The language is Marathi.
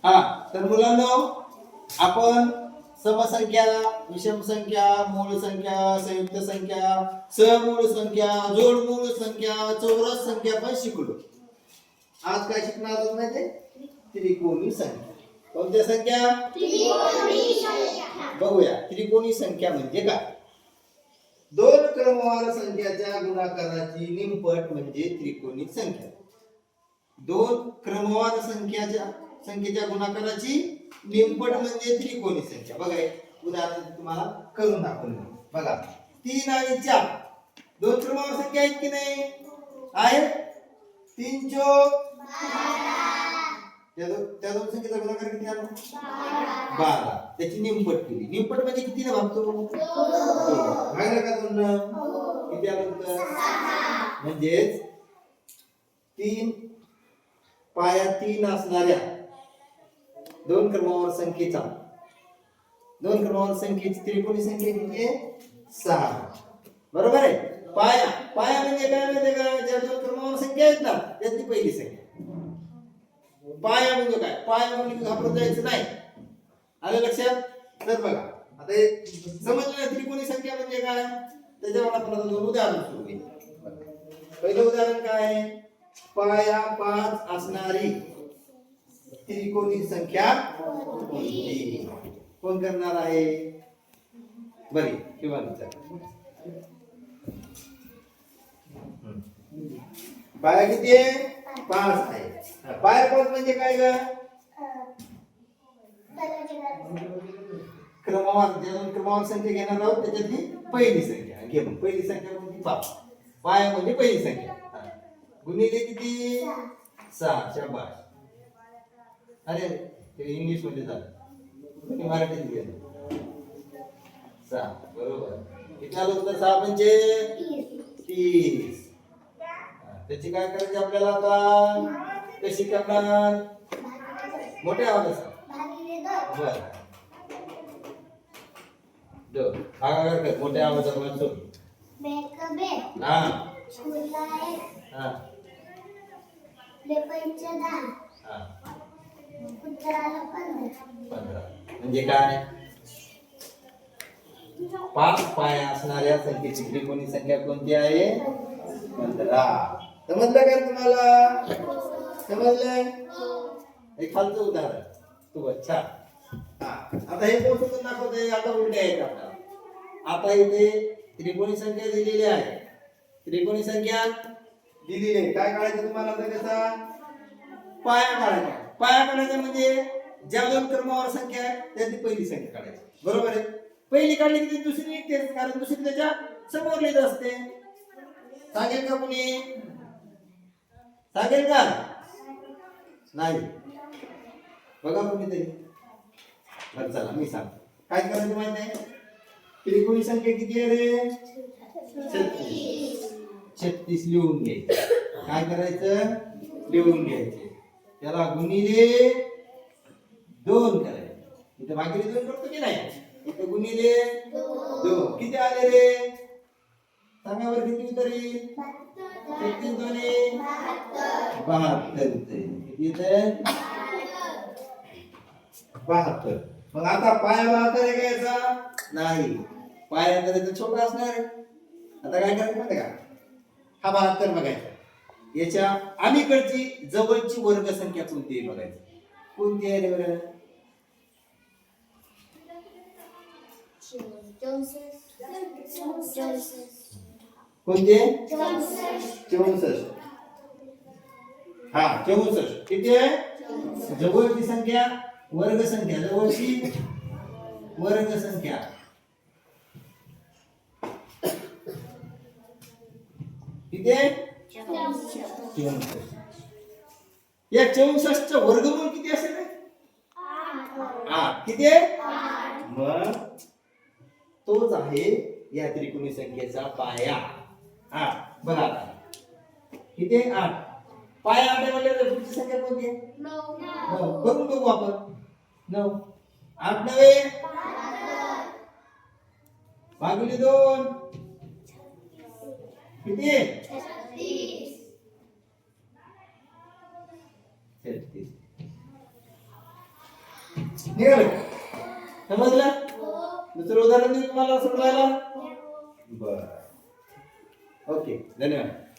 हा तर मुलांनो आपण समसंख्या, विषम संख्या, मूळ संख्या, संयुक्त संख्या, समूळ संख्या, जोडमूळ संख्या, चौरस संख्या पण शिकलो. आज काय शिकणार आहोत माहिती? त्रिकोणी संख्या. कोणत्या संख्या? त्रिकोणी संख्या. बघूया त्रिकोणी संख्या म्हणजे काय. दोन क्रमवार संख्याच्या गुणाकाराची निमपट म्हणजे त्रिकोणी संख्या. दोन क्रमवार संख्येच्या गुणाकाराची निमपट म्हणजे त्रिकोणी संख्या. बघा एक उदाहरण तुम्हाला करून दाखवलं. बघा 3 आणि 4 दोन क्रमवार संख्या आहेत की नाही? आहेत. 3 चौक 12. त्या दोन संख्येचा गुणाकार किती आला? 12. त्याची निमपट केली. निमपट म्हणजे कितीने भागतो? 2. भागला का 2? किती आलं उत्तर? 6. म्हणजेच 3 पाया 3 असणाऱ्या दोन क्रमवार संख्येची त्रिकोणी संख्या किती आहे? 6. बरोबर आहे. पाया म्हणजे काय माहिती का? ज्या दोन क्रमवार संख्या आहेत ना त्यातली पहिली संख्या. पाया म्हणजे काय? पाया म्हणजे घाबरत जायचं नाही. आलं लक्षात? तर बघा आता हे समजलं त्रिकोणी संख्या म्हणजे काय. त्याच्यावर आपण आता दोन उदाहरण सुरू केली. पहिलं उदाहरण काय आहे? पाया 5 असणारी त्रिकोणी संख्या कोणती? कोण करणार आहे? बरी किंवा पाया किती आहे? 5 आहे. पाया 5 म्हणजे काय ग? क्रमवार संख्या घेणार आहोत त्याच्यातली पहिली संख्या. घे मग पहिली संख्या कोणती? 5. पाया म्हणजे पहिली संख्या. गुणिले किती? 6. शाबास. अरे ते इंग्लिश मध्ये झालं, मराठीत गेलं. 6 बरोबर. किती आलं उत्तर? 6 म्हणजे 30. त्याची काय करायची आपल्याला आता? कशी करणार? मोठ्या आवाजात बर भागाकार मोठ्या आवाजात वाचतो. हा हा म्हणजे काय? 5 पाया असणाऱ्या संख्येची त्रिकोणी संख्या कोणती आहे? 15. समजलं का तुम्हाला? समजलं? एक खालचं उदाहरण तू बघ. छान. आता हे कोण सोडून दाखवतोय? आता उलटे आहेत आपल्याला. आता इथे त्रिकोणी संख्या दिलेली आहे. त्रिकोणी संख्या दिलेली आहे. काय काढायचं तुम्हाला? कसा पाया काढायचा. पाया काढायचा म्हणजे ज्या दोन क्रमवार संख्या आहे त्यातली पहिली संख्या काढायची. बरोबर आहे. पहिली काढली की दुसरी निघते, कारण दुसरी त्याच्या समोर लिहित असते. सांगेल का कोणी? सांगेल का? नाही. बघा कोणीतरी. बरं चला मी सांगतो. काय करायचं माहिती आहे? त्रिकोणी संख्या किती आहे रे? 36. 36 लिहून घ्यायचे. काय करायचं? लिहून घ्यायचे. त्याला गुणिले 2 करायचे. इथे भागिले 2 करतो की नाही? इथे गुणिले 2. किती आले रे? सांगा बरं किती उत्तर येईल? 36 दोन्ही 72. किती येतं? 72. मग आता पाया 72 आहे का याचा? नाही. पाया तर छोटा असणार आहे. आता काय करायचं माहिती का? हा 72 बघायचा. याच्या अलीकडची जवळची वर्ग संख्या कोणती आहे बघायची. कोणती आहे रे बरं? 64. कोणती आहे? 64. हा 64. किती आहे? जवळची संख्या वर्ग संख्या. जवळची वर्ग संख्या किती आहे? 64. या 64चं वर्गमूळ किती असेल? 8. किती आहे? मग तोच आहे या त्रिकोणी संख्येचा पाया. 8. बघा आता किती आहे? 8. पाया 8 म्हटल्यावर पुढची संख्या कोणती आहे? 9. करून बघू आपण. 9. 8 9 भागिले 2 किती आहे? 36. निघालं समजलं? दुसरं उदाहरण देऊ तुम्हाला सोडवायला. बर ओके धन्यवाद.